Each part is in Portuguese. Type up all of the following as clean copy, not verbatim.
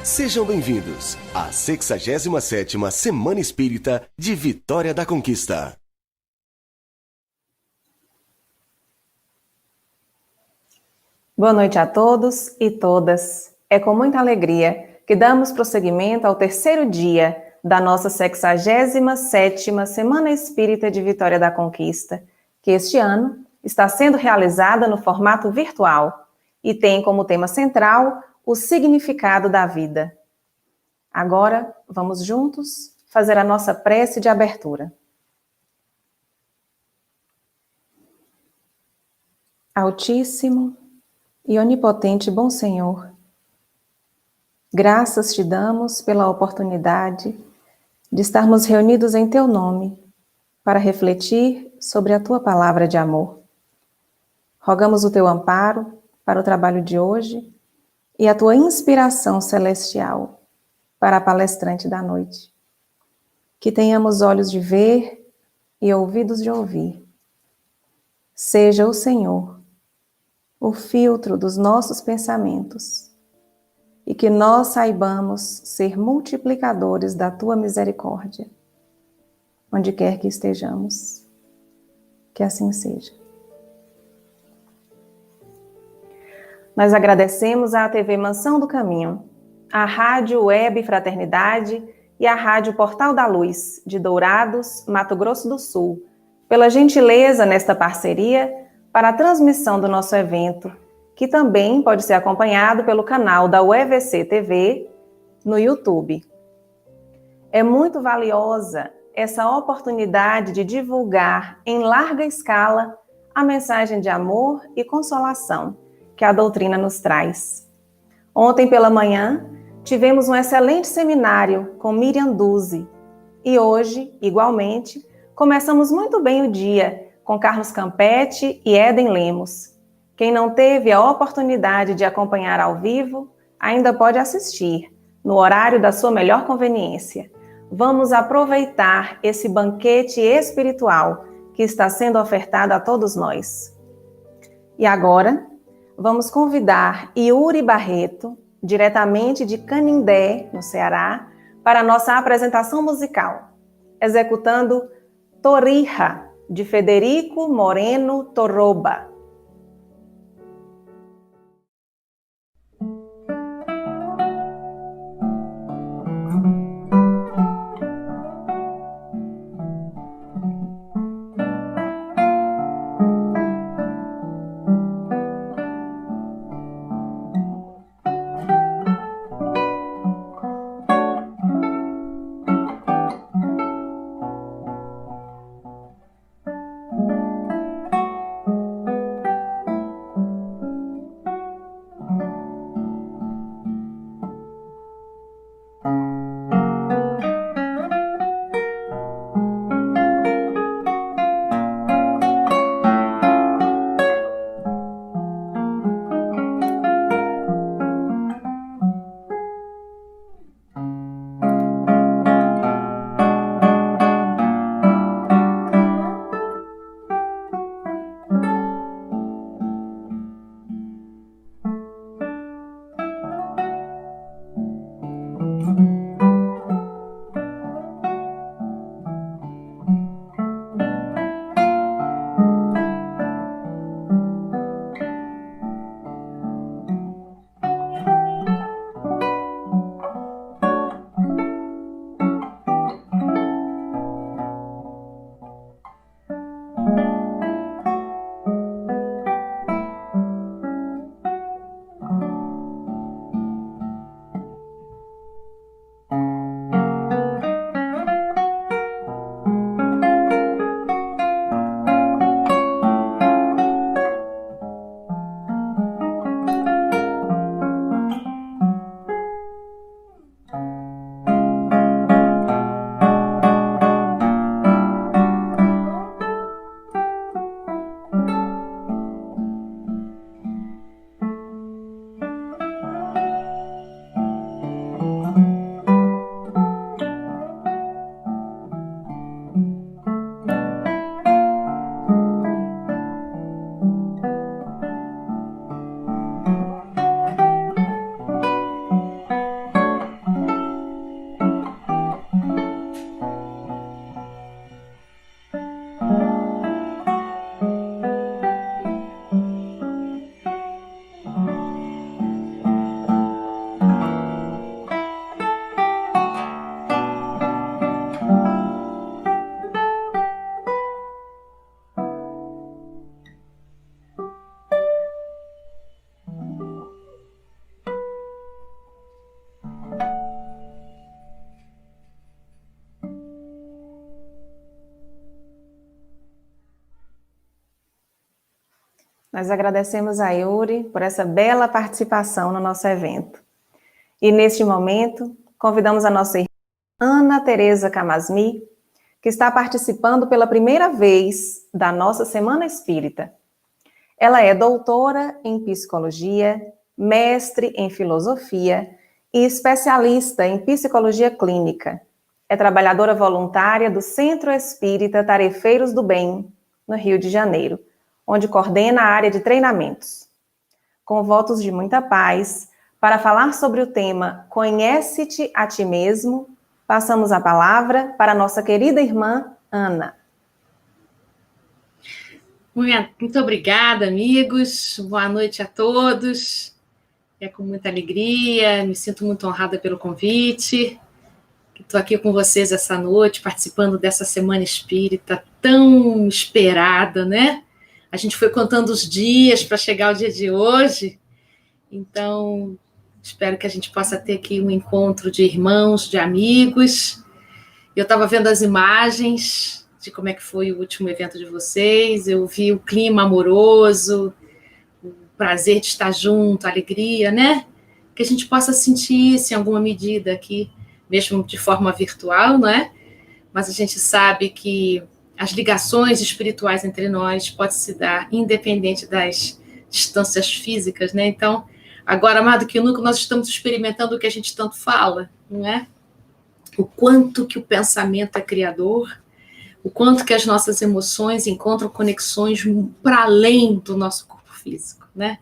Sejam bem-vindos à 67ª Semana Espírita de Vitória da Conquista. Boa noite a todos e todas. É com muita alegria que damos prosseguimento ao terceiro dia da nossa 67ª Semana Espírita de Vitória da Conquista, que este ano está sendo realizada no formato virtual e tem como tema central o significado da vida. Agora, vamos juntos fazer a nossa prece de abertura. Altíssimo e onipotente bom Senhor, graças te damos pela oportunidade de estarmos reunidos em teu nome para refletir sobre a tua palavra de amor. Rogamos o teu amparo para o trabalho de hoje e a tua inspiração celestial para a palestrante da noite. Que tenhamos olhos de ver e ouvidos de ouvir. Seja o Senhor o filtro dos nossos pensamentos e que nós saibamos ser multiplicadores da tua misericórdia, onde quer que estejamos. Que assim seja. Nós agradecemos à TV Mansão do Caminho, à Rádio Web Fraternidade e à Rádio Portal da Luz, de Dourados, Mato Grosso do Sul, pela gentileza nesta parceria para a transmissão do nosso evento, que também pode ser acompanhado pelo canal da UEVC TV no YouTube. É muito valiosa essa oportunidade de divulgar em larga escala a mensagem de amor e consolação que a doutrina nos traz. Ontem pela manhã, tivemos um excelente seminário com Miriam Duzzi e hoje, igualmente, começamos muito bem o dia com Carlos Campetti e Éden Lemos. Quem não teve a oportunidade de acompanhar ao vivo, ainda pode assistir, no horário da sua melhor conveniência. Vamos aproveitar esse banquete espiritual que está sendo ofertado a todos nós. E agora, vamos convidar Yuri Barreto, diretamente de Canindé, no Ceará, para a nossa apresentação musical, executando Torija, de Federico Moreno Torroba. Nós agradecemos a Yuri por essa bela participação no nosso evento. E neste momento, convidamos a nossa irmã Ana Tereza Camasmi, que está participando pela primeira vez da nossa Semana Espírita. Ela é doutora em psicologia, mestre em filosofia e especialista em psicologia clínica. É trabalhadora voluntária do Centro Espírita Tarefeiros do Bem, no Rio de Janeiro, onde coordena a área de treinamentos. Com votos de muita paz, para falar sobre o tema Conhece-te a ti mesmo, passamos a palavra para a nossa querida irmã Ana. Muito obrigada, amigos. Boa noite a todos. É com muita alegria, me sinto muito honrada pelo convite. Estou aqui com vocês essa noite, participando dessa Semana Espírita tão esperada, né? A gente foi contando os dias para chegar ao dia de hoje, então espero que a gente possa ter aqui um encontro de irmãos, de amigos. Eu estava vendo as imagens de como é que foi o último evento de vocês, eu vi o clima amoroso, o prazer de estar junto, a alegria, né? Que a gente possa sentir isso em alguma medida aqui, mesmo de forma virtual, não é? Mas a gente sabe que as ligações espirituais entre nós podem se dar independente das distâncias físicas, né? Então, agora, mais do que nunca, nós estamos experimentando o que a gente tanto fala, não é? O quanto que o pensamento é criador, o quanto que as nossas emoções encontram conexões para além do nosso corpo físico, né?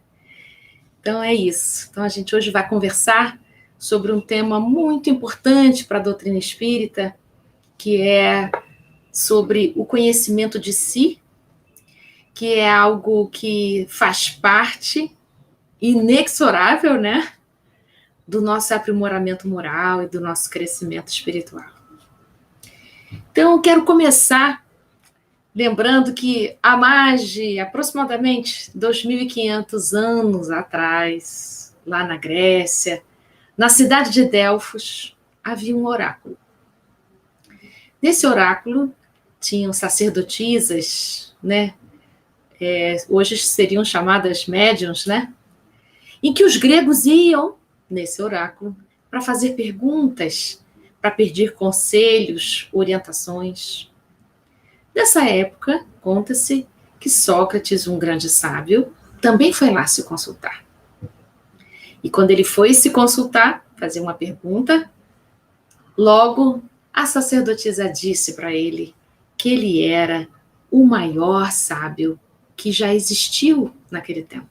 Então, é isso. Então, a gente hoje vai conversar sobre um tema muito importante para a doutrina espírita, que é sobre o conhecimento de si, que é algo que faz parte inexorável, né, do nosso aprimoramento moral e do nosso crescimento espiritual. Então, eu quero começar lembrando que há mais de aproximadamente 2.500 anos atrás, lá na Grécia, na cidade de Delfos, havia um oráculo. Nesse oráculo, tinham sacerdotisas, né? Hoje seriam chamadas médiuns, né? Em que os gregos iam nesse oráculo para fazer perguntas, para pedir conselhos, orientações. Nessa época, conta-se que Sócrates, um grande sábio, também foi lá se consultar. E quando ele foi se consultar, fazer uma pergunta, logo a sacerdotisa disse para ele que ele era o maior sábio que já existiu naquele tempo.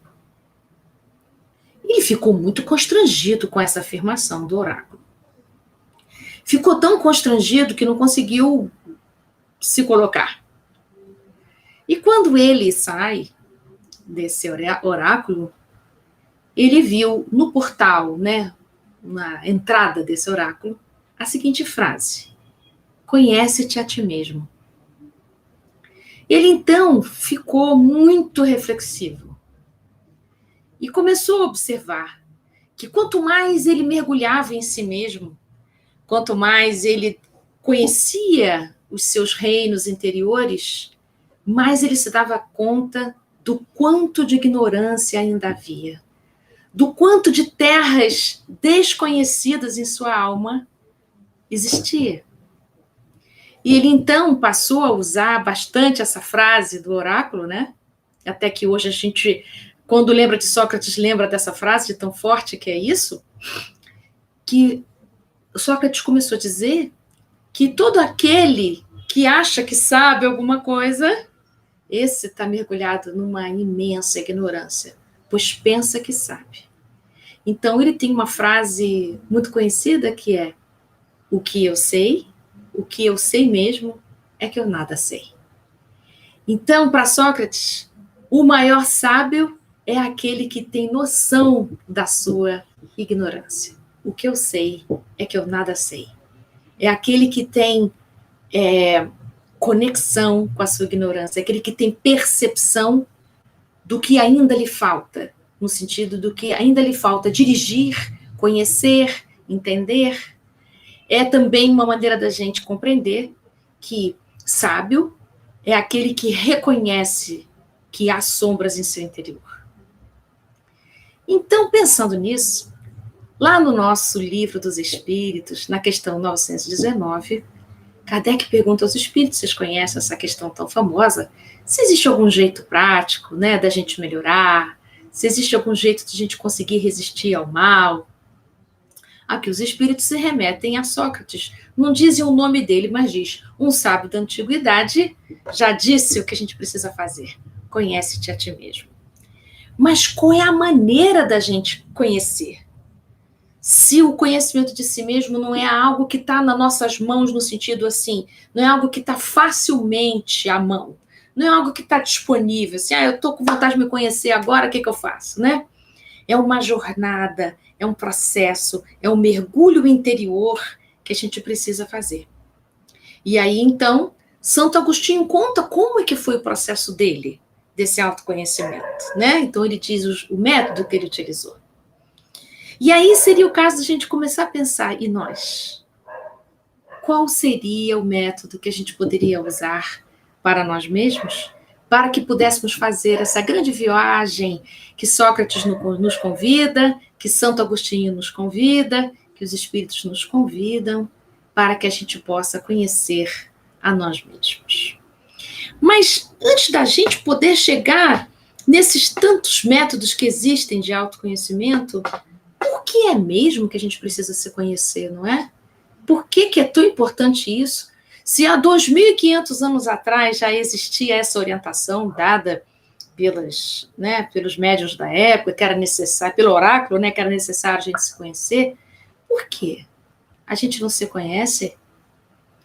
Ele ficou muito constrangido com essa afirmação do oráculo. Ficou tão constrangido que não conseguiu se colocar. E quando ele sai desse oráculo, ele viu no portal, né, na entrada desse oráculo, a seguinte frase: conhece-te a ti mesmo. Ele então ficou muito reflexivo e começou a observar que quanto mais ele mergulhava em si mesmo, quanto mais ele conhecia os seus reinos interiores, mais ele se dava conta do quanto de ignorância ainda havia, do quanto de terras desconhecidas em sua alma existia. E ele, então, passou a usar bastante essa frase do oráculo, né? Até que hoje a gente, quando lembra de Sócrates, lembra dessa frase de tão forte que é isso, que Sócrates começou a dizer que todo aquele que acha que sabe alguma coisa, esse está mergulhado numa imensa ignorância, pois pensa que sabe. Então, ele tem uma frase muito conhecida que é: o que eu sei mesmo é que eu nada sei. Então, para Sócrates, o maior sábio é aquele que tem noção da sua ignorância. O que eu sei é que eu nada sei. É aquele que tem conexão com a sua ignorância, é aquele que tem percepção do que ainda lhe falta, no sentido do que ainda lhe falta dirigir, conhecer, entender. É também uma maneira da gente compreender que sábio é aquele que reconhece que há sombras em seu interior. Então, pensando nisso, lá no nosso Livro dos Espíritos, na questão 919, Kardec pergunta aos espíritos, vocês conhecem essa questão tão famosa, se existe algum jeito prático, né, da gente melhorar, se existe algum jeito de a gente conseguir resistir ao mal. Aqui os espíritos se remetem a Sócrates, não dizem o nome dele, mas diz, um sábio da antiguidade já disse o que a gente precisa fazer, conhece-te a ti mesmo. Mas qual é a maneira da gente conhecer? Se o conhecimento de si mesmo não é algo que está nas nossas mãos, no sentido assim, não é algo que está facilmente à mão, não é algo que está disponível, assim, eu estou com vontade de me conhecer agora, o que eu faço, né? É uma jornada, é um processo, é um mergulho interior que a gente precisa fazer. E aí, então, Santo Agostinho conta como é que foi o processo dele, desse autoconhecimento, né? Então, ele diz o método que ele utilizou. E aí seria o caso de a gente começar a pensar, e nós? Qual seria o método que a gente poderia usar para nós mesmos, para que pudéssemos fazer essa grande viagem que Sócrates nos convida, que Santo Agostinho nos convida, que os espíritos nos convidam, para que a gente possa conhecer a nós mesmos. Mas antes da gente poder chegar nesses tantos métodos que existem de autoconhecimento, por que é mesmo que a gente precisa se conhecer, não é? Por que é tão importante isso? Se há 2.500 anos atrás já existia essa orientação dada pelos médiuns da época, que era necessário, pelo oráculo, né, que era necessário a gente se conhecer, por quê? A gente não se conhece?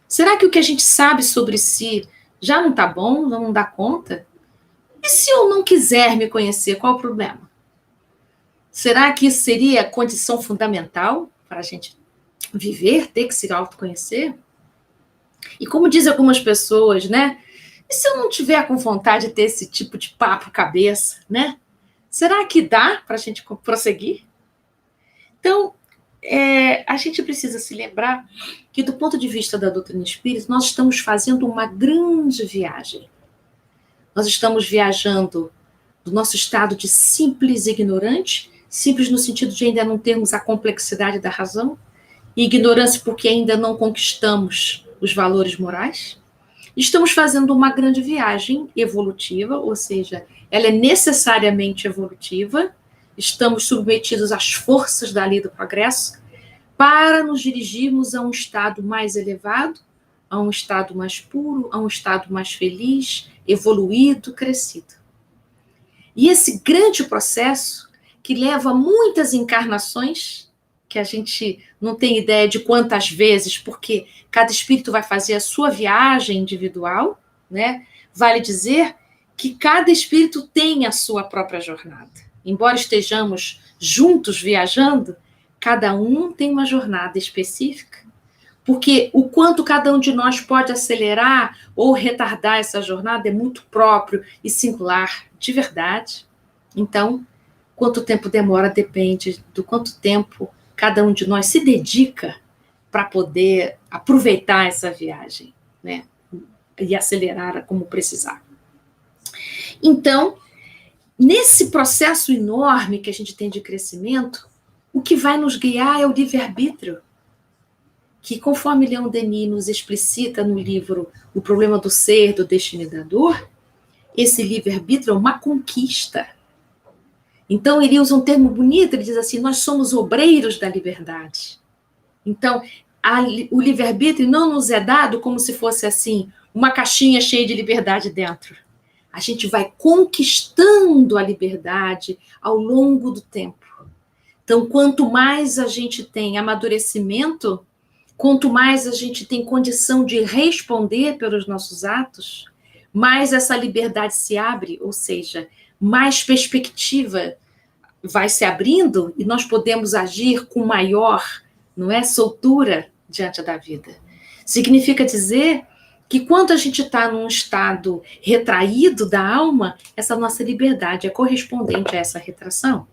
Será que o que a gente sabe sobre si já não está bom, não dá conta? E se eu não quiser me conhecer, qual o problema? Será que isso seria a condição fundamental para a gente viver, ter que se autoconhecer? E como dizem algumas pessoas, né? E se eu não tiver com vontade de ter esse tipo de papo cabeça, né? Será que dá para a gente prosseguir? Então, a gente precisa se lembrar que, do ponto de vista da doutrina espírita, nós estamos fazendo uma grande viagem. Nós estamos viajando do nosso estado de simples ignorante, simples no sentido de ainda não termos a complexidade da razão, e ignorância porque ainda não conquistamos os valores morais. Estamos fazendo uma grande viagem evolutiva, ou seja, ela é necessariamente evolutiva, estamos submetidos às forças da lei do progresso, para nos dirigirmos a um estado mais elevado, a um estado mais puro, a um estado mais feliz, evoluído, crescido. E esse grande processo, que leva muitas encarnações, que a gente não tem ideia de quantas vezes, porque cada espírito vai fazer a sua viagem individual, né? Vale dizer que cada espírito tem a sua própria jornada. Embora estejamos juntos viajando, cada um tem uma jornada específica, porque o quanto cada um de nós pode acelerar ou retardar essa jornada é muito próprio e singular de verdade. Então, quanto tempo demora depende do quanto tempo cada um de nós se dedica para poder aproveitar essa viagem, né? E acelerar como precisar. Então, nesse processo enorme que a gente tem de crescimento, o que vai nos guiar é o livre-arbítrio, que, conforme Leon Denis nos explicita no livro O Problema do Ser, do Destino e da Dor, esse livre-arbítrio é uma conquista. Então, ele usa um termo bonito, ele diz assim, nós somos obreiros da liberdade. Então, o livre-arbítrio não nos é dado como se fosse assim, uma caixinha cheia de liberdade dentro. A gente vai conquistando a liberdade ao longo do tempo. Então, quanto mais a gente tem amadurecimento, quanto mais a gente tem condição de responder pelos nossos atos, mais essa liberdade se abre, ou seja, mais perspectiva vai se abrindo e nós podemos agir com maior, não é, soltura diante da vida. Significa dizer que quando a gente está num estado retraído da alma, essa nossa liberdade é correspondente a essa retração.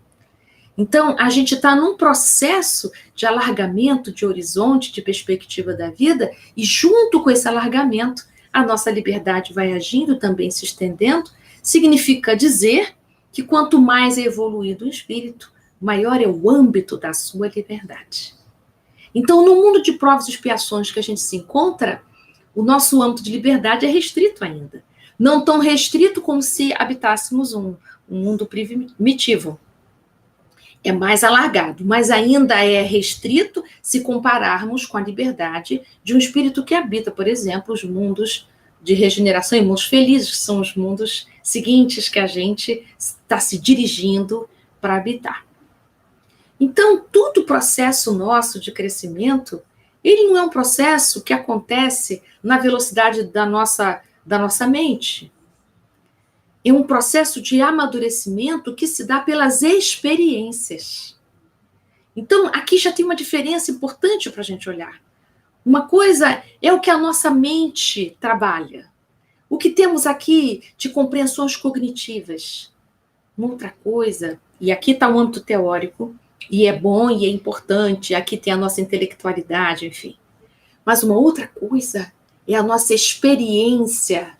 Então, a gente está num processo de alargamento, de horizonte, de perspectiva da vida, e junto com esse alargamento, a nossa liberdade vai agindo, também se estendendo, significa dizer que quanto mais é evoluído o espírito, maior é o âmbito da sua liberdade. Então, no mundo de provas e expiações que a gente se encontra, o nosso âmbito de liberdade é restrito ainda. Não tão restrito como se habitássemos um mundo primitivo. É mais alargado, mas ainda é restrito se compararmos com a liberdade de um espírito que habita, por exemplo, os mundos de regeneração e mundos felizes, que são os mundos seguintes que a gente está se dirigindo para habitar. Então, todo o processo nosso de crescimento, ele não é um processo que acontece na velocidade da nossa mente. É um processo de amadurecimento que se dá pelas experiências. Então, aqui já tem uma diferença importante para a gente olhar. Uma coisa é o que a nossa mente trabalha. O que temos aqui de compreensões cognitivas. Uma outra coisa, e aqui está o âmbito teórico, e é bom e é importante, aqui tem a nossa intelectualidade, enfim. Mas uma outra coisa é a nossa experiência,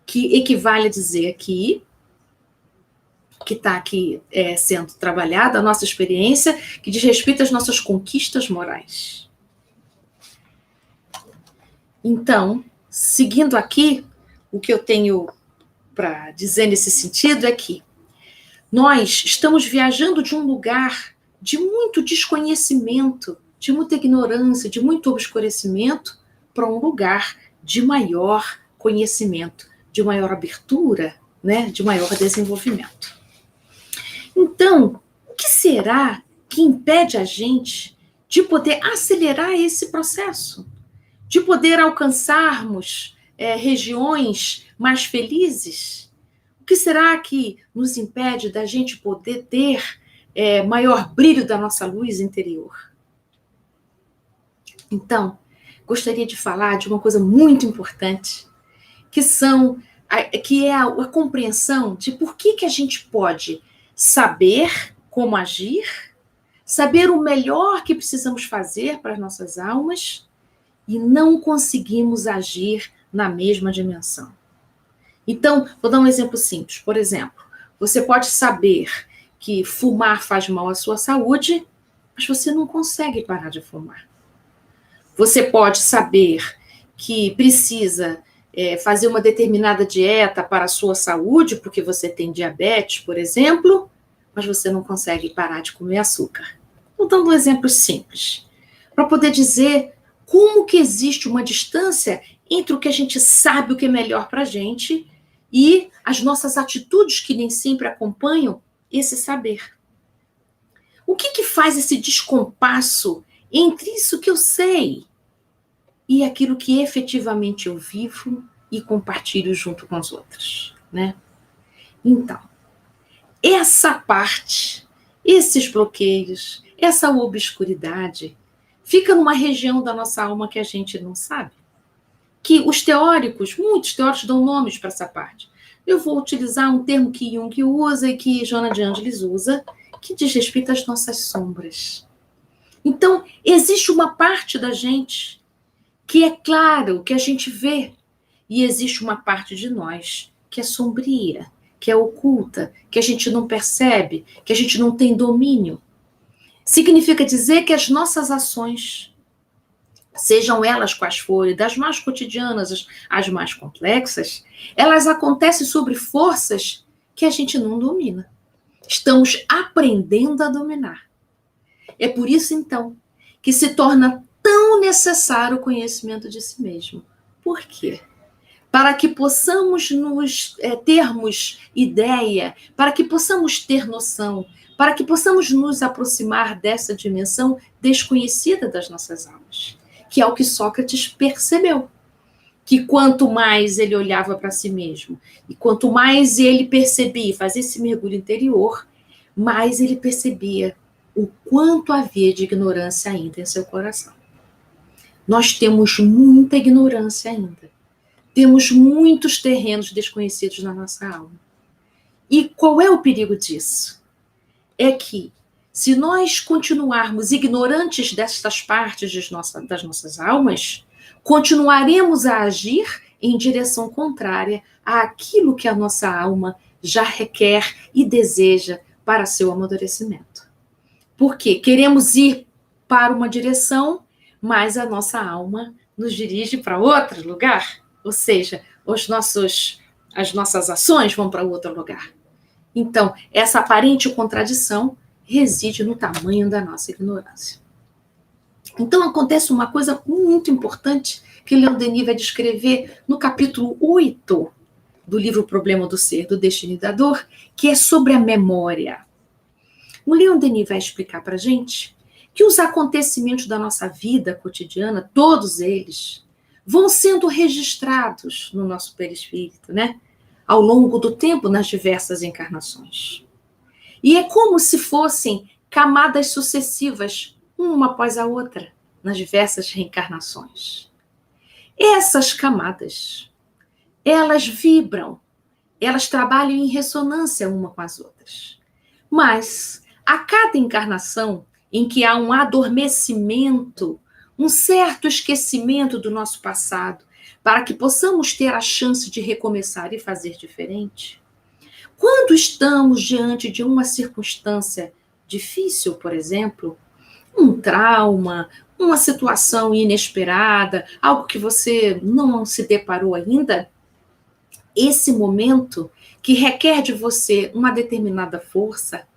que equivale a dizer aqui, que está aqui sendo trabalhada, a nossa experiência, que diz respeito às nossas conquistas morais. Então, seguindo aqui, o que eu tenho para dizer nesse sentido é que nós estamos viajando de um lugar de muito desconhecimento, de muita ignorância, de muito obscurecimento, para um lugar de maior conhecimento, de maior abertura, né, de maior desenvolvimento. Então, o que será que impede a gente de poder acelerar esse processo? De poder alcançarmos regiões mais felizes? O que será que nos impede da gente poder ter maior brilho da nossa luz interior? Então, gostaria de falar de uma coisa muito importante, que é a compreensão de por que a gente pode saber como agir, saber o melhor que precisamos fazer para as nossas almas e não conseguimos agir na mesma dimensão. Então, vou dar um exemplo simples. Por exemplo, você pode saber que fumar faz mal à sua saúde, mas você não consegue parar de fumar. Você pode saber que precisa fazer uma determinada dieta para a sua saúde, porque você tem diabetes, por exemplo, mas você não consegue parar de comer açúcar. Vou dando um exemplo simples, para poder dizer como que existe uma distância entre o que a gente sabe o que é melhor para a gente e as nossas atitudes que nem sempre acompanham esse saber. O que faz esse descompasso entre isso que eu sei e aquilo que efetivamente eu vivo e compartilho junto com os outros, né? Então, essa parte, esses bloqueios, essa obscuridade, fica numa região da nossa alma que a gente não sabe. Que os teóricos, muitos teóricos dão nomes para essa parte. Eu vou utilizar um termo que Jung usa e que Joana de Ângeles usa, que diz respeito às nossas sombras. Então, existe uma parte da gente que é claro, que a gente vê, e existe uma parte de nós que é sombria, que é oculta, que a gente não percebe, que a gente não tem domínio. Significa dizer que as nossas ações, sejam elas quais forem, das mais cotidianas às mais complexas, elas acontecem sobre forças que a gente não domina. Estamos aprendendo a dominar. É por isso, então, que se torna tão necessário o conhecimento de si mesmo. Por quê? Para que possamos termos ideia, para que possamos ter noção, para que possamos nos aproximar dessa dimensão desconhecida das nossas almas, que é o que Sócrates percebeu. Que quanto mais ele olhava para si mesmo, e quanto mais ele percebia, fazia esse mergulho interior, mais ele percebia o quanto havia de ignorância ainda em seu coração. Nós temos muita ignorância ainda. Temos muitos terrenos desconhecidos na nossa alma. E qual é o perigo disso? É que, se nós continuarmos ignorantes destas partes das nossas almas, continuaremos a agir em direção contrária àquilo que a nossa alma já requer e deseja para seu amadurecimento. Porque queremos ir para uma direção, mas a nossa alma nos dirige para outro lugar. Ou seja, as nossas ações vão para outro lugar. Então, essa aparente contradição reside no tamanho da nossa ignorância. Então, acontece uma coisa muito importante que Leon Denis vai descrever no capítulo 8 do livro O Problema do Ser, do Destino e da Dor, que é sobre a memória. O Leon Denis vai explicar para a gente que os acontecimentos da nossa vida cotidiana, todos eles, vão sendo registrados no nosso perispírito, né? Ao longo do tempo, nas diversas encarnações. E é como se fossem camadas sucessivas, uma após a outra, nas diversas reencarnações. Essas camadas, elas vibram, elas trabalham em ressonância uma com as outras. Mas, a cada encarnação em que há um adormecimento, um certo esquecimento do nosso passado, para que possamos ter a chance de recomeçar e fazer diferente, quando estamos diante de uma circunstância difícil, por exemplo, um trauma, uma situação inesperada, algo que você não se deparou ainda, esse momento que requer de você uma determinada força,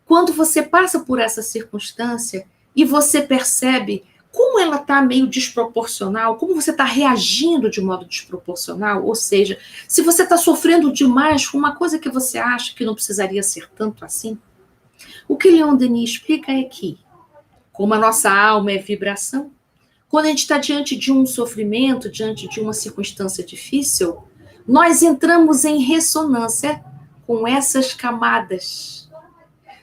quando você passa por essa circunstância e você percebe como ela está meio desproporcional, como você está reagindo de modo desproporcional, ou seja, se você está sofrendo demais com uma coisa que você acha que não precisaria ser tanto assim, o que Leon Denis explica é que, como a nossa alma é vibração, quando a gente está diante de um sofrimento, diante de uma circunstância difícil, nós entramos em ressonância com essas camadas,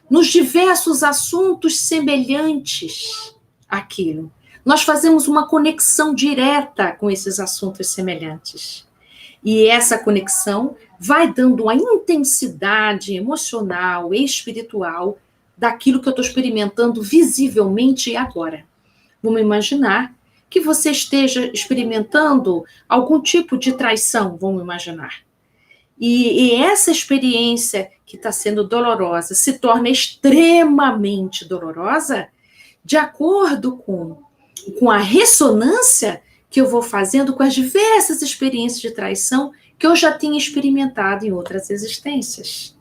nos diversos assuntos semelhantes àquilo. Nós fazemos uma conexão direta com esses assuntos semelhantes. E essa conexão vai dando uma intensidade emocional e espiritual daquilo que eu estou experimentando visivelmente agora. Vamos imaginar que você esteja experimentando algum tipo de traição, vamos imaginar. E essa experiência que está sendo dolorosa se torna extremamente dolorosa de acordo com a ressonância que eu vou fazendo com as diversas experiências de traição que eu já tinha experimentado em outras existências.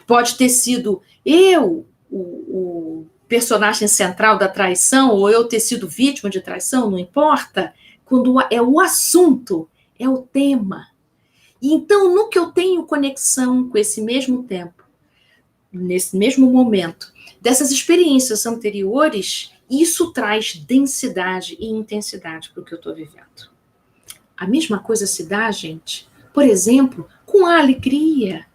Pode ter sido eu, o personagem central da traição, ou eu ter sido vítima de traição, não importa, quando é o assunto, é o tema. E então, no que eu tenho conexão com esse mesmo tempo, nesse mesmo momento, dessas experiências anteriores, isso traz densidade e intensidade para o que eu estou vivendo. A mesma coisa se dá, gente, por exemplo, com a alegria.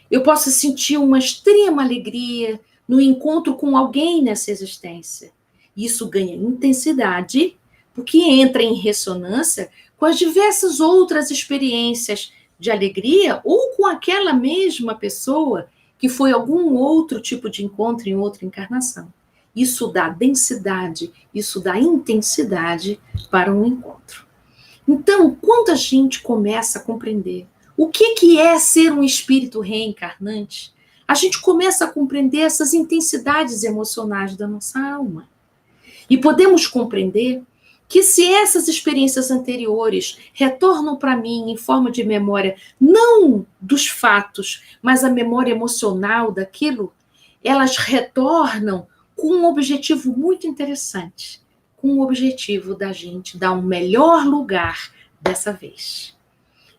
Eu posso sentir uma extrema alegria no encontro com alguém nessa existência. Isso ganha intensidade, porque entra em ressonância com as diversas outras experiências de alegria ou com aquela mesma pessoa que foi algum outro tipo de encontro em outra encarnação. Isso dá densidade, isso dá intensidade para um encontro. Então, quando a gente começa a compreender o que é ser um espírito reencarnante, a gente começa a compreender essas intensidades emocionais da nossa alma. E podemos compreender que se essas experiências anteriores retornam para mim em forma de memória, não dos fatos, mas a memória emocional daquilo, elas retornam com um objetivo muito interessante, com o objetivo da gente dar um melhor lugar dessa vez.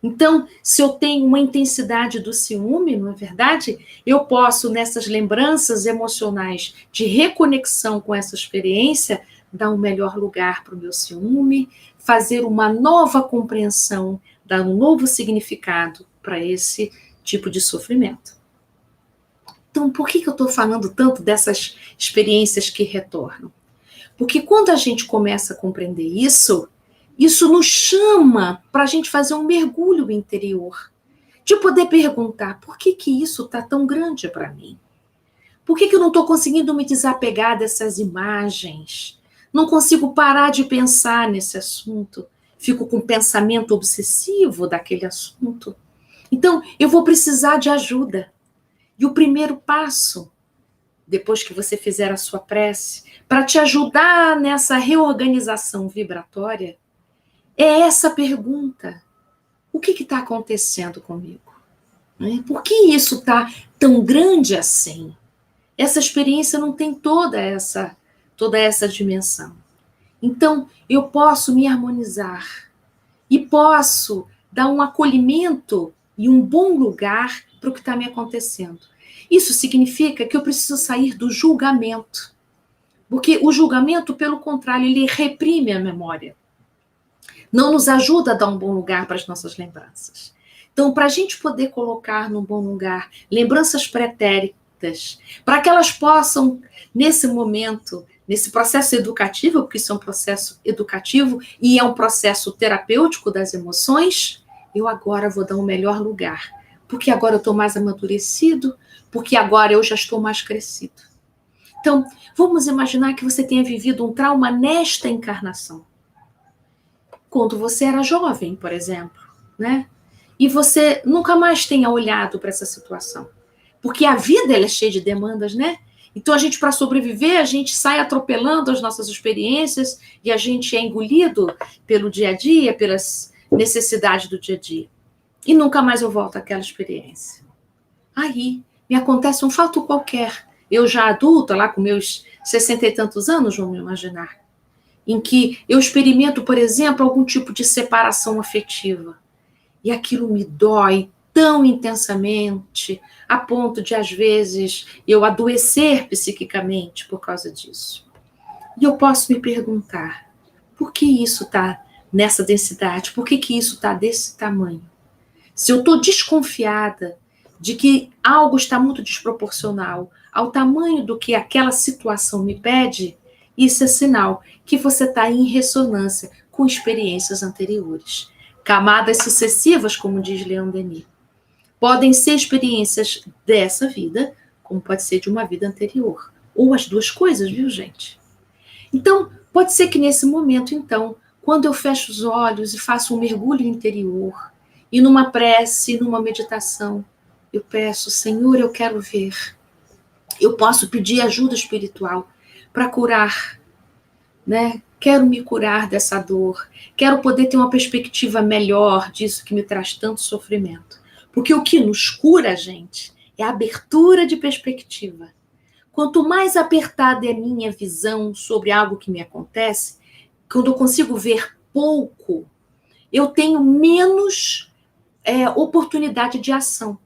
Então, se eu tenho uma intensidade do ciúme, não é verdade? Eu posso, nessas lembranças emocionais de reconexão com essa experiência, dar um melhor lugar para o meu ciúme, fazer uma nova compreensão, dar um novo significado para esse tipo de sofrimento. Então, por que eu estou falando tanto dessas experiências que retornam? Porque quando a gente começa a compreender isso nos chama para a gente fazer um mergulho interior, de poder perguntar, por que isso está tão grande para mim? Por que eu não estou conseguindo me desapegar dessas imagens? Não consigo parar de pensar nesse assunto fico com pensamento obsessivo daquele assunto. Então, eu vou precisar de ajuda. E o primeiro passo, depois que você fizer a sua prece, para te ajudar nessa reorganização vibratória, é essa pergunta: o que está acontecendo comigo? Por que isso está tão grande assim? Essa experiência não tem toda essa dimensão. Então, eu posso me harmonizar e posso dar um acolhimento e um bom lugar para o que está me acontecendo. Isso significa que eu preciso sair do julgamento. Porque o julgamento, pelo contrário, ele reprime a memória. Não nos ajuda a dar um bom lugar para as nossas lembranças. Então, para a gente poder colocar num bom lugar lembranças pretéritas, para que elas possam, nesse momento, nesse processo educativo, porque isso é um processo educativo e é um processo terapêutico das emoções, eu agora vou dar um melhor lugar. Porque agora eu estou mais amadurecido, porque agora eu já estou mais crescido. Então, vamos imaginar que você tenha vivido um trauma nesta encarnação. Quando você era jovem, por exemplo, né? E você nunca mais tenha olhado para essa situação. Porque a vida ela é cheia de demandas, né? Então, a gente, para sobreviver, a gente sai atropelando as nossas experiências e a gente é engolido pelo dia a dia, pelas necessidades do dia a dia. E nunca mais eu volto àquela experiência. Aí, me acontece um fato qualquer. Eu já adulta, lá com meus 60 e tantos anos, vamos imaginar, em que eu experimento, por exemplo, algum tipo de separação afetiva. E aquilo me dói tão intensamente, a ponto de, às vezes, eu adoecer psiquicamente por causa disso. E eu posso me perguntar, por que isso está nessa densidade? Por que isso está desse tamanho? Se eu estou desconfiada de que algo está muito desproporcional ao tamanho do que aquela situação me pede, isso é sinal que você está em ressonância com experiências anteriores. Camadas sucessivas, como diz Leon Denis. Podem ser experiências dessa vida, como pode ser de uma vida anterior. Ou as duas coisas, viu, gente? Então, pode ser que nesse momento, então, quando eu fecho os olhos e faço um mergulho interior, e numa prece, numa meditação, eu peço, Senhor, eu quero ver. Eu posso pedir ajuda espiritual para curar, né? Quero me curar dessa dor. Quero poder ter uma perspectiva melhor disso que me traz tanto sofrimento. Porque o que nos cura, gente, é a abertura de perspectiva. Quanto mais apertada é a minha visão sobre algo que me acontece, quando eu consigo ver pouco, eu tenho menos oportunidade de ação.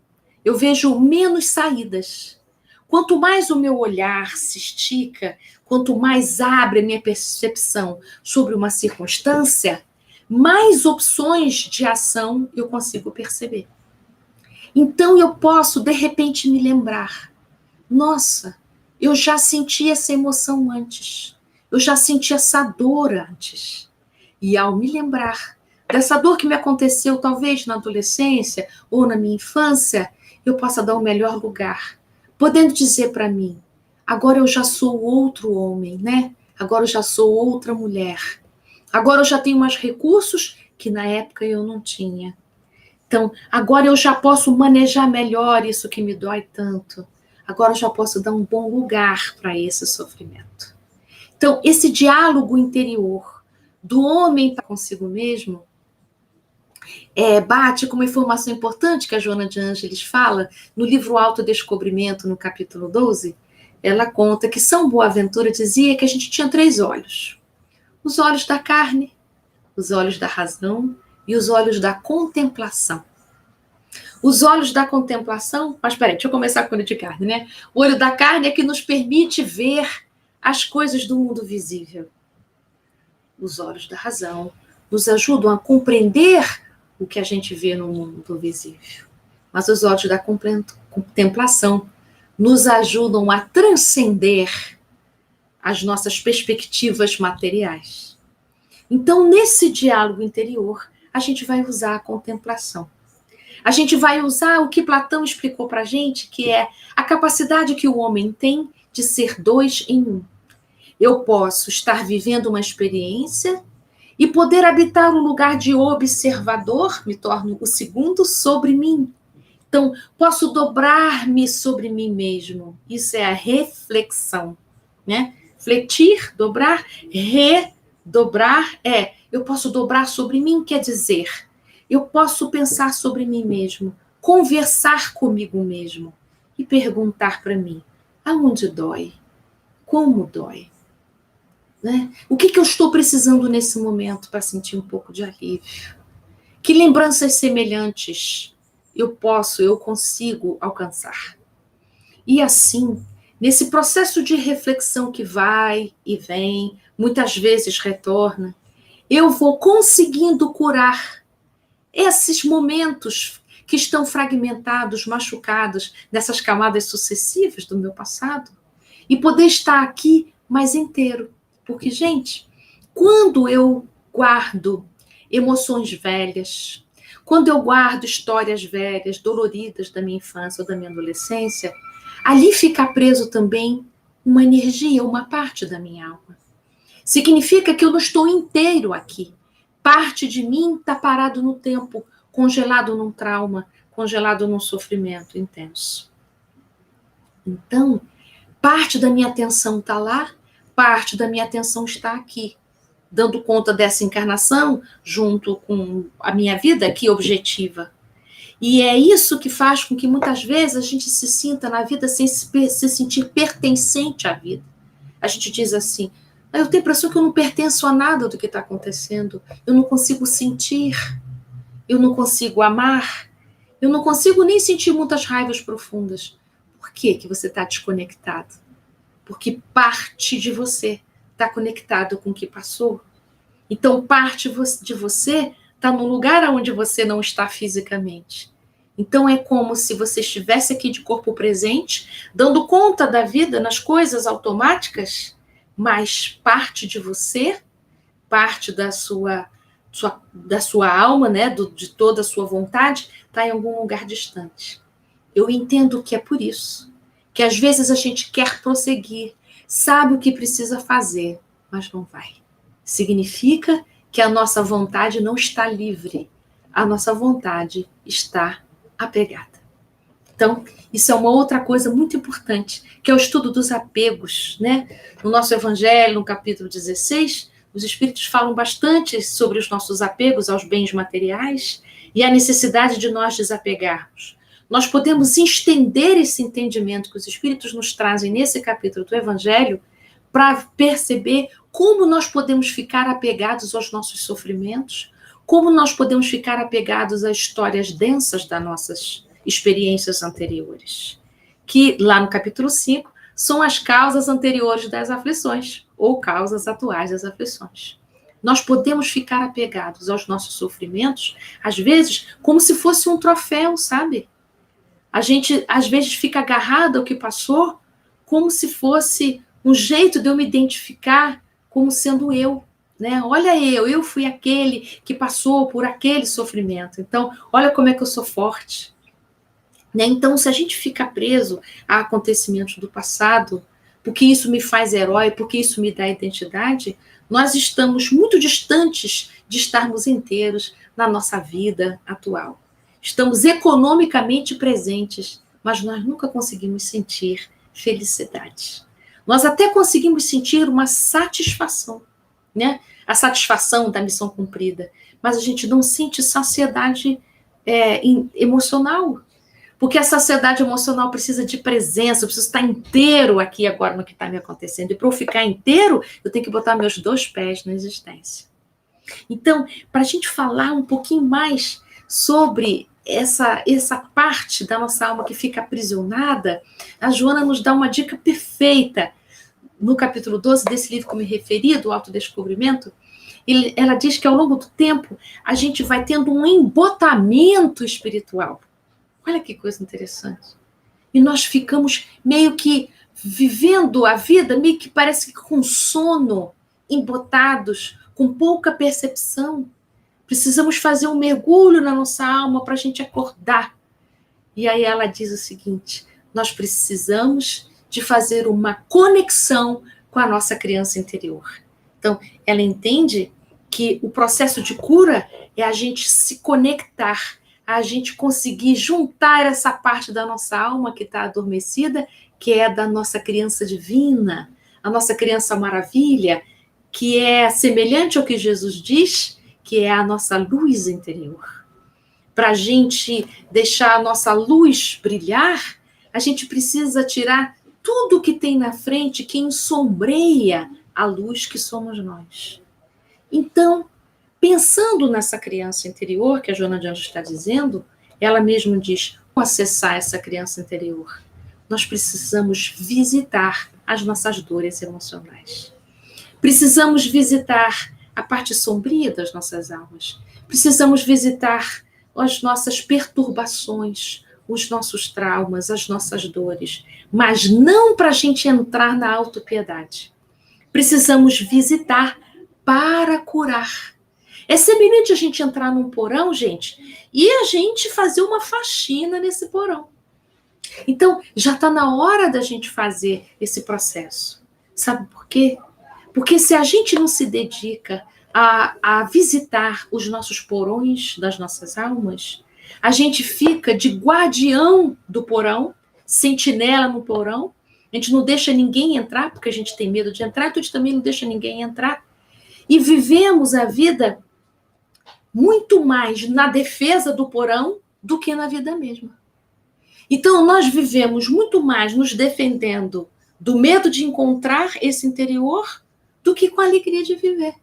Eu vejo menos saídas. Quanto mais o meu olhar se estica, quanto mais abre a minha percepção sobre uma circunstância, mais opções de ação eu consigo perceber. Então eu posso, de repente, me lembrar, nossa, eu já senti essa emoção antes, eu já senti essa dor antes. E ao me lembrar dessa dor que me aconteceu talvez na adolescência ou na minha infância, eu possa dar o melhor lugar, podendo dizer para mim, agora eu já sou outro homem, né? Agora eu já sou outra mulher. Agora eu já tenho mais recursos que na época eu não tinha. Então, agora eu já posso manejar melhor isso que me dói tanto. Agora eu já posso dar um bom lugar para esse sofrimento. Então, esse diálogo interior do homem consigo mesmo bate com uma informação importante que a Joana de Ângeles fala no livro Autodescobrimento, no capítulo 12. Ela conta que São Boaventura dizia que a gente tinha 3 olhos. Os olhos da carne, os olhos da razão e os olhos da contemplação. Os olhos da contemplação... Mas peraí, deixa eu começar com o olho de carne, né? O olho da carne é que nos permite ver as coisas do mundo visível. Os olhos da razão nos ajudam a compreender o que a gente vê no mundo visível. Mas os olhos da contemplação nos ajudam a transcender as nossas perspectivas materiais. Então, nesse diálogo interior, a gente vai usar a contemplação. A gente vai usar o que Platão explicou para a gente, que é a capacidade que o homem tem de ser 2 em 1. Eu posso estar vivendo uma experiência E poder habitar o lugar de observador, me torno o segundo sobre mim. Então, posso dobrar-me sobre mim mesmo. Isso é a reflexão, né? Fletir, dobrar, redobrar eu posso dobrar sobre mim, quer dizer, eu posso pensar sobre mim mesmo, conversar comigo mesmo e perguntar para mim, aonde dói? Como dói? Né? O que eu estou precisando nesse momento para sentir um pouco de alívio? Que lembranças semelhantes eu consigo alcançar? E assim, nesse processo de reflexão que vai e vem, muitas vezes retorna, eu vou conseguindo curar esses momentos que estão fragmentados, machucados, nessas camadas sucessivas do meu passado, e poder estar aqui mais inteiro. Porque, gente, quando eu guardo emoções velhas, quando eu guardo histórias velhas, doloridas da minha infância ou da minha adolescência, ali fica preso também uma energia, uma parte da minha alma. Significa que eu não estou inteiro aqui. Parte de mim está parado no tempo, congelado num trauma, congelado num sofrimento intenso. Então, parte da minha atenção está lá, parte da minha atenção está aqui, dando conta dessa encarnação junto com a minha vida aqui objetiva. E é isso que faz com que muitas vezes a gente se sinta na vida sem se sentir pertencente à vida. A gente diz assim, eu tenho a impressão que eu não pertenço a nada do que está acontecendo, eu não consigo sentir, eu não consigo amar, eu não consigo nem sentir muitas raivas profundas. Por que você está desconectado? Porque parte de você está conectado com o que passou. Então, parte de você está no lugar onde você não está fisicamente. Então, é como se você estivesse aqui de corpo presente, dando conta da vida nas coisas automáticas, mas parte de você, parte da sua alma, né, de toda a sua vontade, está em algum lugar distante. Eu entendo que é por isso, que às vezes a gente quer prosseguir, sabe o que precisa fazer, mas não vai. Significa que a nossa vontade não está livre, a nossa vontade está apegada. Então, isso é uma outra coisa muito importante, que é o estudo dos apegos, né? No nosso Evangelho, no capítulo 16, os Espíritos falam bastante sobre os nossos apegos aos bens materiais e a necessidade de nós desapegarmos. Nós podemos estender esse entendimento que os Espíritos nos trazem nesse capítulo do Evangelho para perceber como nós podemos ficar apegados aos nossos sofrimentos, como nós podemos ficar apegados a histórias densas das nossas experiências anteriores, que lá no capítulo 5 são as causas anteriores das aflições, ou causas atuais das aflições. Nós podemos ficar apegados aos nossos sofrimentos, às vezes, como se fosse um troféu, sabe? A gente, às vezes, fica agarrado ao que passou, como se fosse um jeito de eu me identificar como sendo eu, né? Olha eu fui aquele que passou por aquele sofrimento. Então, olha como é que eu sou forte. Né? Então, se a gente fica preso a acontecimentos do passado, porque isso me faz herói, porque isso me dá identidade, nós estamos muito distantes de estarmos inteiros na nossa vida atual. Estamos economicamente presentes, mas nós nunca conseguimos sentir felicidade. Nós até conseguimos sentir uma satisfação, né? A satisfação da missão cumprida, mas a gente não sente saciedade emocional, porque a saciedade emocional precisa de presença, eu preciso estar inteiro aqui agora no que está me acontecendo, e para eu ficar inteiro, eu tenho que botar meus 2 pés na existência. Então, para a gente falar um pouquinho mais sobre essa parte da nossa alma que fica aprisionada, a Joana nos dá uma dica perfeita. No capítulo 12 desse livro que eu me referi, do autodescobrimento, ela diz que ao longo do tempo a gente vai tendo um embotamento espiritual. Olha que coisa interessante. E nós ficamos meio que vivendo a vida, meio que parece que com sono, embotados, com pouca percepção. Precisamos fazer um mergulho na nossa alma para a gente acordar. E aí ela diz o seguinte, nós precisamos de fazer uma conexão com a nossa criança interior. Então, ela entende que o processo de cura é a gente se conectar, a gente conseguir juntar essa parte da nossa alma que está adormecida, que é da nossa criança divina, a nossa criança maravilha, que é semelhante ao que Jesus diz, que é a nossa luz interior. Para a gente deixar a nossa luz brilhar, a gente precisa tirar tudo que tem na frente que ensombreia a luz que somos nós. Então, pensando nessa criança interior, que a Joana de Anjos está dizendo, ela mesma diz, como acessar essa criança interior? Nós precisamos visitar as nossas dores emocionais. Precisamos visitar a parte sombria das nossas almas. Precisamos visitar as nossas perturbações, os nossos traumas, as nossas dores, mas não para a gente entrar na autopiedade. Precisamos visitar para curar. É semelhante a gente entrar num porão, gente, e a gente fazer uma faxina nesse porão. Então, já está na hora da gente fazer esse processo. Sabe por quê? Porque se a gente não se dedica a visitar os nossos porões das nossas almas, a gente fica de guardião do porão, sentinela no porão, a gente não deixa ninguém entrar, porque a gente tem medo de entrar, então a gente também não deixa ninguém entrar. E vivemos a vida muito mais na defesa do porão do que na vida mesma. Então, nós vivemos muito mais nos defendendo do medo de encontrar esse interior do que com a alegria de viver.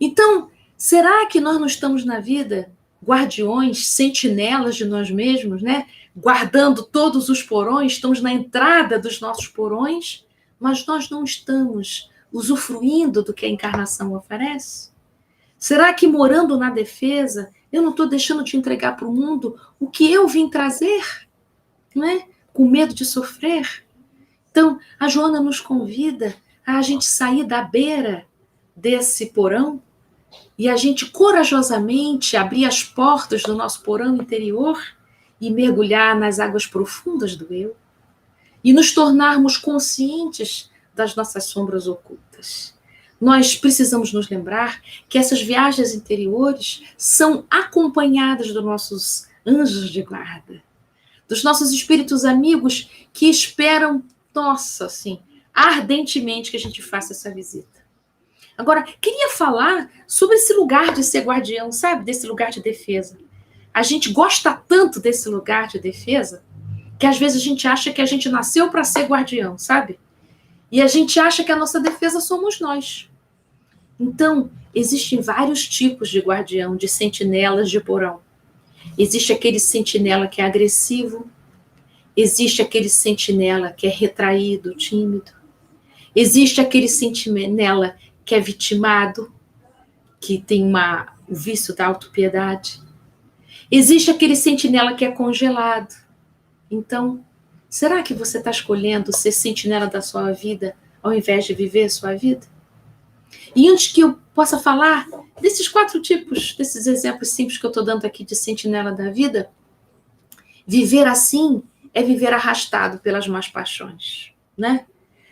Então, será que nós não estamos na vida guardiões, sentinelas de nós mesmos, né? Guardando todos os porões, estamos na entrada dos nossos porões, mas nós não estamos usufruindo do que a encarnação oferece? Será que morando na defesa, eu não estou deixando de entregar para o mundo o que eu vim trazer? Né? Com medo de sofrer? Então, a Joana nos convida a gente sair da beira desse porão e a gente corajosamente abrir as portas do nosso porão interior e mergulhar nas águas profundas do eu e nos tornarmos conscientes das nossas sombras ocultas. Nós precisamos nos lembrar que essas viagens interiores são acompanhadas dos nossos anjos de guarda, dos nossos espíritos amigos que esperam, nossa, assim, ardentemente que a gente faça essa visita. Agora, queria falar sobre esse lugar de ser guardião, sabe? Desse lugar de defesa. A gente gosta tanto desse lugar de defesa que às vezes a gente acha que a gente nasceu para ser guardião, sabe? E a gente acha que a nossa defesa somos nós. Então, existem vários tipos de guardião, de sentinelas de porão. Existe aquele sentinela que é agressivo, existe aquele sentinela que é retraído, tímido, existe aquele sentinela que é vitimado, que tem o vício da autopiedade, existe aquele sentinela que é congelado. Então, será que você está escolhendo ser sentinela da sua vida ao invés de viver a sua vida? E antes que eu possa falar desses 4 tipos, desses exemplos simples que eu estou dando aqui de sentinela da vida, viver assim é viver arrastado pelas más paixões, né?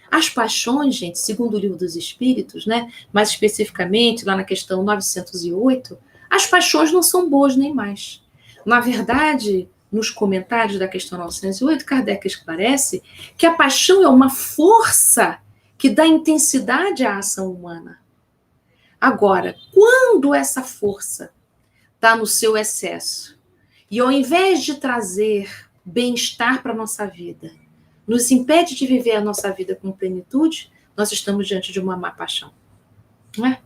As paixões, gente, segundo o Livro dos Espíritos, né, mais especificamente lá na questão 908, as paixões não são boas nem más. Na verdade, nos comentários da questão 908, Kardec esclarece que a paixão é uma força que dá intensidade à ação humana. Agora, quando essa força está no seu excesso, e ao invés de trazer bem-estar para a nossa vida, nos impede de viver a nossa vida com plenitude, nós estamos diante de uma má paixão. Não é?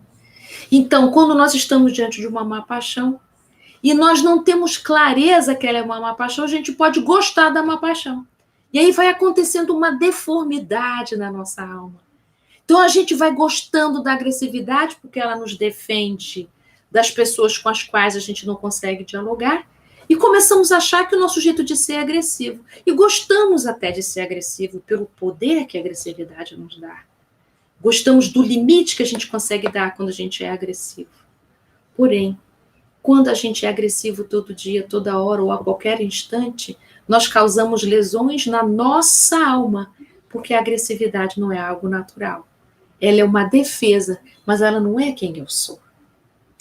Então, quando nós estamos diante de uma má paixão, e nós não temos clareza que ela é uma má paixão, a gente pode gostar da má paixão. E aí vai acontecendo uma deformidade na nossa alma. Então, a gente vai gostando da agressividade, porque ela nos defende das pessoas com as quais a gente não consegue dialogar, e começamos a achar que o nosso jeito de ser é agressivo. E gostamos até de ser agressivo pelo poder que a agressividade nos dá. Gostamos do limite que a gente consegue dar quando a gente é agressivo. Porém, quando a gente é agressivo todo dia, toda hora ou a qualquer instante, nós causamos lesões na nossa alma, porque a agressividade não é algo natural. Ela é uma defesa, mas ela não é quem eu sou.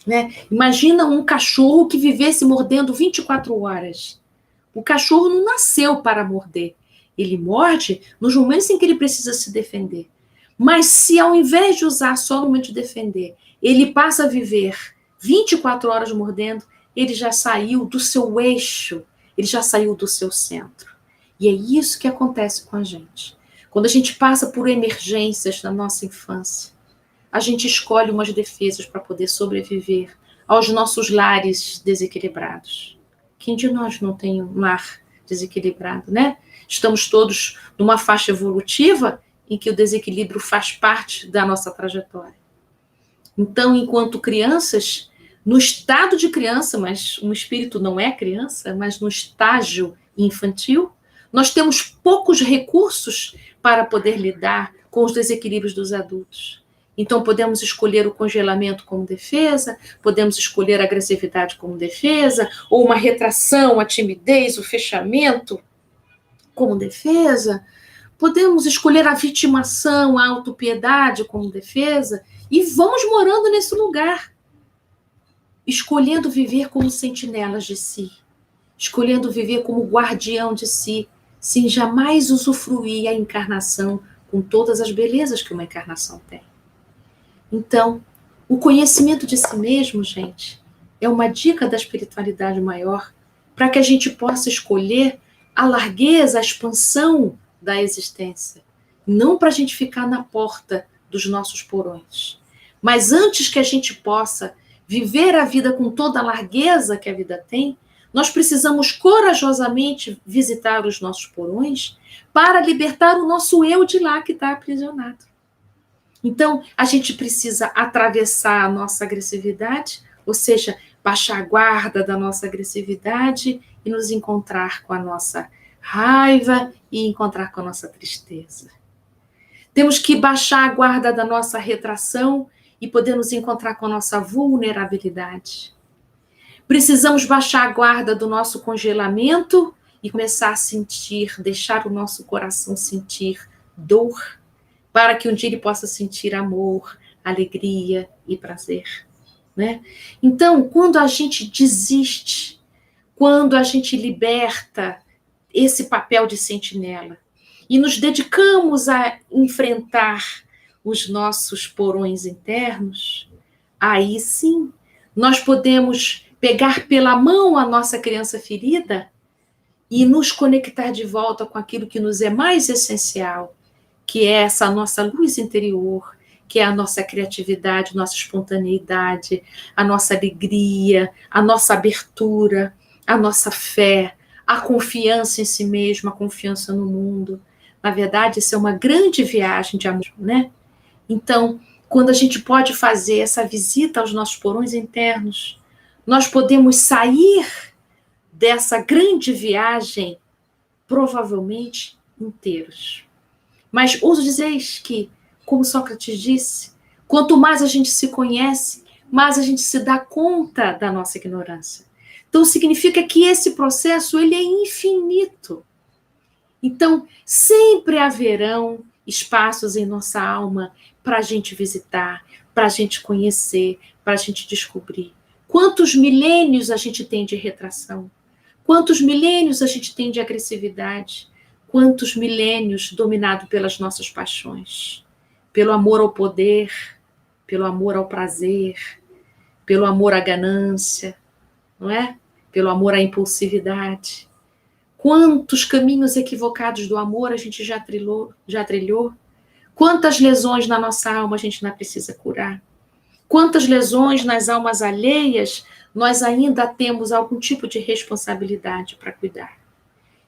né? Imagina um cachorro que vivesse mordendo 24 horas. O cachorro não nasceu para morder. Ele morde nos momentos em que ele precisa se defender. Mas se ao invés de usar só no momento de defender, ele passa a viver 24 horas mordendo, ele já saiu do seu eixo, ele já saiu do seu centro. E é isso que acontece com a gente. Quando a gente passa por emergências na nossa infância, a gente escolhe umas defesas para poder sobreviver aos nossos lares desequilibrados. Quem de nós não tem um lar desequilibrado, né? Estamos todos numa faixa evolutiva em que o desequilíbrio faz parte da nossa trajetória. Então, enquanto crianças, no estado de criança, mas um espírito não é criança, mas no estágio infantil, nós temos poucos recursos para poder lidar com os desequilíbrios dos adultos. Então, podemos escolher o congelamento como defesa, podemos escolher a agressividade como defesa, ou uma retração, a timidez, o fechamento como defesa. Podemos escolher a vitimação, a autopiedade como defesa, e vamos morando nesse lugar, escolhendo viver como sentinelas de si, escolhendo viver como guardião de si, sem jamais usufruir a encarnação com todas as belezas que uma encarnação tem. Então, o conhecimento de si mesmo, gente, é uma dica da espiritualidade maior para que a gente possa escolher a largueza, a expansão da existência. Não para a gente ficar na porta dos nossos porões. Mas antes que a gente possa viver a vida com toda a largueza que a vida tem, nós precisamos corajosamente visitar os nossos porões para libertar o nosso eu de lá que está aprisionado. Então, a gente precisa atravessar a nossa agressividade, ou seja, baixar a guarda da nossa agressividade e nos encontrar com a nossa raiva e encontrar com a nossa tristeza. Temos que baixar a guarda da nossa retração e poder nos encontrar com a nossa vulnerabilidade. Precisamos baixar a guarda do nosso congelamento e começar a sentir, deixar o nosso coração sentir dor, para que um dia ele possa sentir amor, alegria e prazer, né? Então, quando a gente desiste, quando a gente liberta esse papel de sentinela e nos dedicamos a enfrentar os nossos porões internos, aí sim nós podemos pegar pela mão a nossa criança ferida e nos conectar de volta com aquilo que nos é mais essencial, que é essa nossa luz interior, que é a nossa criatividade, nossa espontaneidade, a nossa alegria, a nossa abertura, a nossa fé, a confiança em si mesmo, a confiança no mundo. Na verdade, isso é uma grande viagem de amor, né? Então, quando a gente pode fazer essa visita aos nossos porões internos, nós podemos sair dessa grande viagem, provavelmente, inteiros. Mas ouso dizer que, como Sócrates disse, quanto mais a gente se conhece, mais a gente se dá conta da nossa ignorância. Então, significa que esse processo ele é infinito. Então, sempre haverão espaços em nossa alma para a gente visitar, para a gente conhecer, para a gente descobrir. Quantos milênios a gente tem de retração? Quantos milênios a gente tem de agressividade? Quantos milênios dominado pelas nossas paixões? Pelo amor ao poder, pelo amor ao prazer, pelo amor à ganância, não é? Pelo amor à impulsividade. Quantos caminhos equivocados do amor a gente já trilhou? Quantas lesões na nossa alma a gente ainda precisa curar? Quantas lesões nas almas alheias nós ainda temos algum tipo de responsabilidade para cuidar?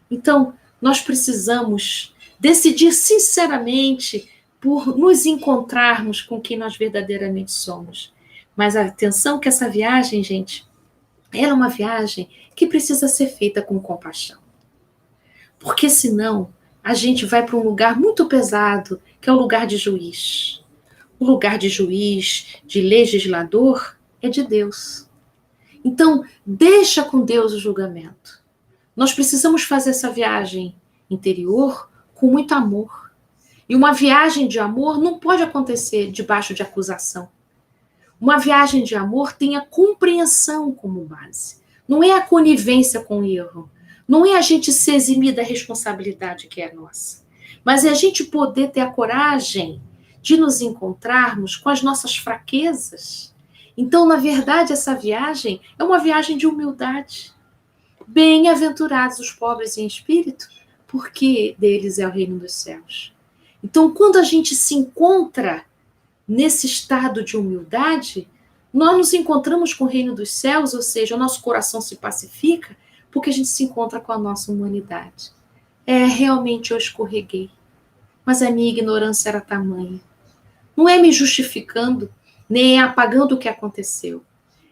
Então, nós precisamos decidir sinceramente por nos encontrarmos com quem nós verdadeiramente somos. Mas atenção que essa viagem, gente, ela é uma viagem que precisa ser feita com compaixão. Porque senão a gente vai para um lugar muito pesado, que é o lugar de juiz. O lugar de juiz, de legislador, é de Deus. Então, deixa com Deus o julgamento. Nós precisamos fazer essa viagem interior com muito amor. E uma viagem de amor não pode acontecer debaixo de acusação. Uma viagem de amor tem a compreensão como base. Não é a conivência com o erro. Não é a gente se eximir da responsabilidade que é nossa. Mas é a gente poder ter a coragem de nos encontrarmos com as nossas fraquezas. Então, na verdade, essa viagem é uma viagem de humildade. Bem-aventurados os pobres em espírito, porque deles é o reino dos céus. Então, quando a gente se encontra nesse estado de humildade, nós nos encontramos com o reino dos céus, ou seja, o nosso coração se pacifica, porque a gente se encontra com a nossa humanidade. Realmente eu escorreguei, mas a minha ignorância era tamanha. Não é me justificando, nem apagando o que aconteceu.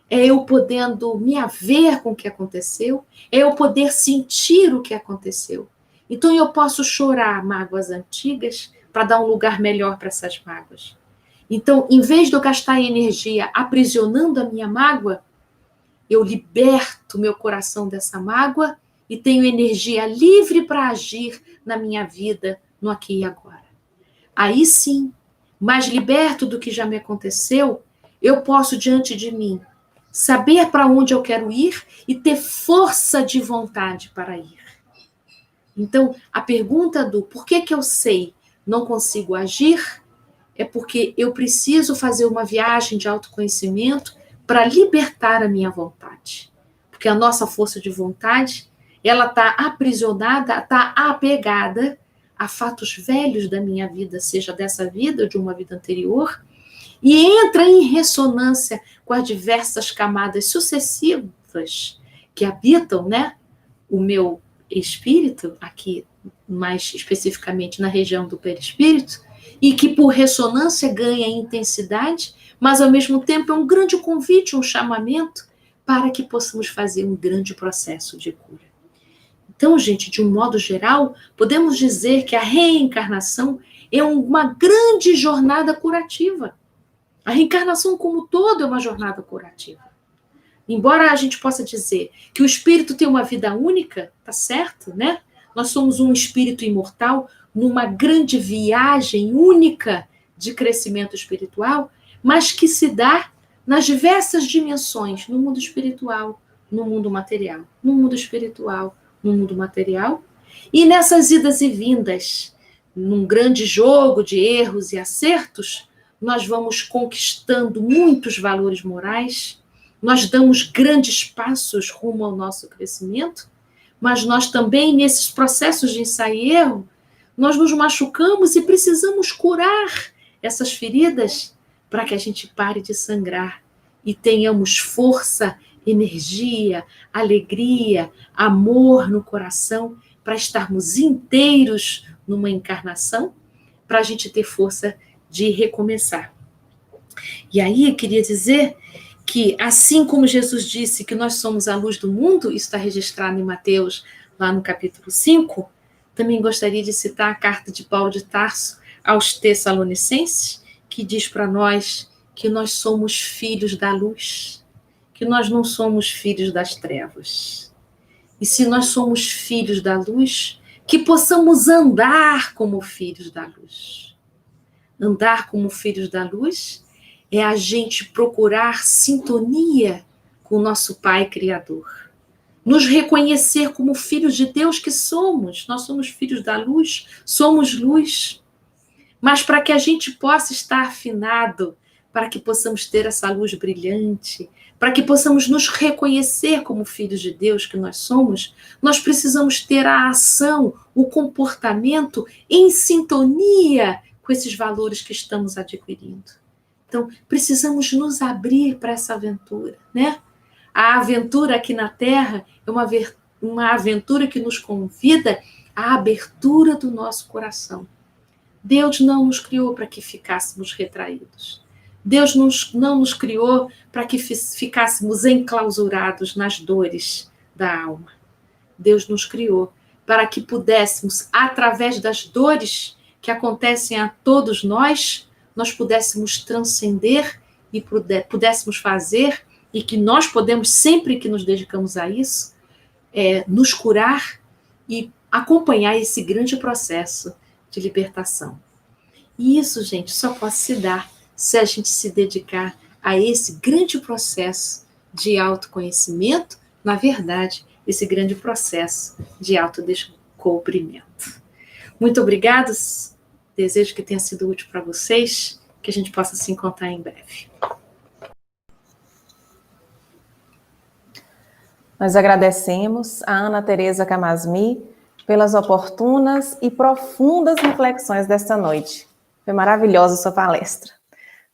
É eu podendo me haver com o que aconteceu, é eu poder sentir o que aconteceu. Então eu posso chorar mágoas antigas para dar um lugar melhor para essas mágoas. Então, em vez de eu gastar energia aprisionando a minha mágoa, eu liberto meu coração dessa mágoa e tenho energia livre para agir na minha vida, no aqui e agora. Aí sim, mais liberto do que já me aconteceu, eu posso, diante de mim, saber para onde eu quero ir e ter força de vontade para ir. Então, a pergunta do por que eu sei, não consigo agir, é porque eu preciso fazer uma viagem de autoconhecimento para libertar a minha vontade. Porque a nossa força de vontade, ela está aprisionada, está apegada a fatos velhos da minha vida, seja dessa vida ou de uma vida anterior, e entra em ressonância com as diversas camadas sucessivas que habitam, né, o meu espírito, aqui mais especificamente na região do perispírito, e que por ressonância ganha intensidade, mas ao mesmo tempo é um grande convite, um chamamento para que possamos fazer um grande processo de cura. Então, gente, de um modo geral, podemos dizer que a reencarnação é uma grande jornada curativa. A reencarnação como um todo é uma jornada curativa. Embora a gente possa dizer que o espírito tem uma vida única, tá certo, né? Nós somos um espírito imortal numa grande viagem única de crescimento espiritual, mas que se dá nas diversas dimensões, no mundo espiritual, no mundo material, no mundo espiritual, no mundo material, e nessas idas e vindas, num grande jogo de erros e acertos, nós vamos conquistando muitos valores morais, nós damos grandes passos rumo ao nosso crescimento, mas nós também, nesses processos de ensaio e erro, nós nos machucamos e precisamos curar essas feridas para que a gente pare de sangrar e tenhamos força, energia, alegria, amor no coração para estarmos inteiros numa encarnação, para a gente ter força de recomeçar. E aí eu queria dizer que, assim como Jesus disse que nós somos a luz do mundo, isso está registrado em Mateus, lá no capítulo 5, também gostaria de citar a carta de Paulo de Tarso aos Tessalonicenses, que diz para nós que nós somos filhos da luz, que nós não somos filhos das trevas. E se nós somos filhos da luz, que possamos andar como filhos da luz. Andar como filhos da luz é a gente procurar sintonia com o nosso Pai Criador. Nos reconhecer como filhos de Deus que somos. Nós somos filhos da luz, somos luz. Mas para que a gente possa estar afinado, para que possamos ter essa luz brilhante, para que possamos nos reconhecer como filhos de Deus que nós somos, nós precisamos ter a ação, o comportamento em sintonia com esses valores que estamos adquirindo. Então, precisamos nos abrir para essa aventura, né? A aventura aqui na Terra é uma aventura que nos convida à abertura do nosso coração. Deus não nos criou para que ficássemos retraídos. Deus não nos criou para que ficássemos enclausurados nas dores da alma. Deus nos criou para que pudéssemos, através das dores que acontecem a todos nós pudéssemos transcender e pudéssemos fazer, e que nós podemos, sempre que nos dedicamos a isso, nos curar e acompanhar esse grande processo de libertação. E isso, gente, só pode se dar se a gente se dedicar a esse grande processo de autoconhecimento, na verdade, esse grande processo de autodescobrimento. Muito obrigada, desejo que tenha sido útil para vocês, que a gente possa se encontrar em breve. Nós agradecemos a Ana Tereza Camasmi pelas oportunas e profundas reflexões desta noite. Foi maravilhosa a sua palestra.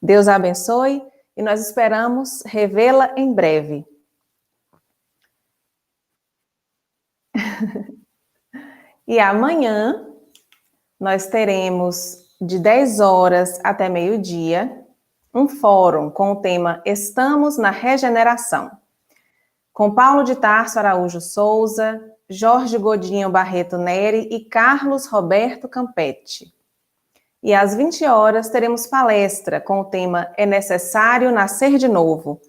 Deus a abençoe e nós esperamos revê-la em breve. E amanhã nós teremos de 10 horas até meio-dia um fórum com o tema Estamos na Regeneração, com Paulo de Tarso Araújo Souza, Jorge Godinho Barreto Neri e Carlos Roberto Campetti. E às 20 horas teremos palestra com o tema É Necessário Nascer de Novo,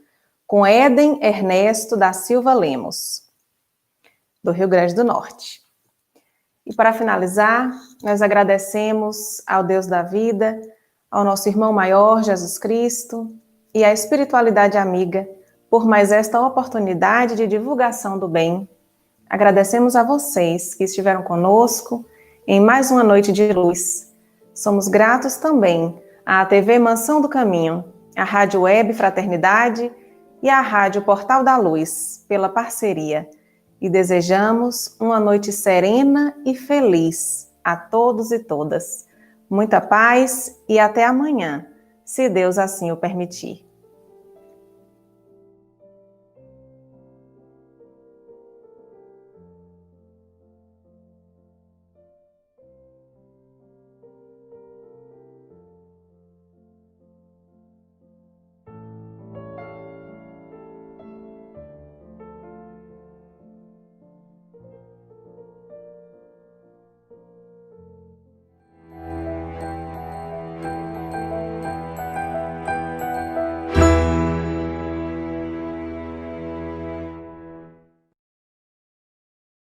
com Éden Ernesto da Silva Lemos, do Rio Grande do Norte. E para finalizar, nós agradecemos ao Deus da vida, ao nosso irmão maior, Jesus Cristo, e à espiritualidade amiga, por mais esta oportunidade de divulgação do bem. Agradecemos a vocês que estiveram conosco em mais uma noite de luz. Somos gratos também à TV Mansão do Caminho, à Rádio Web Fraternidade e à Rádio Portal da Luz, pela parceria. E desejamos uma noite serena e feliz a todos e todas. Muita paz e até amanhã, se Deus assim o permitir.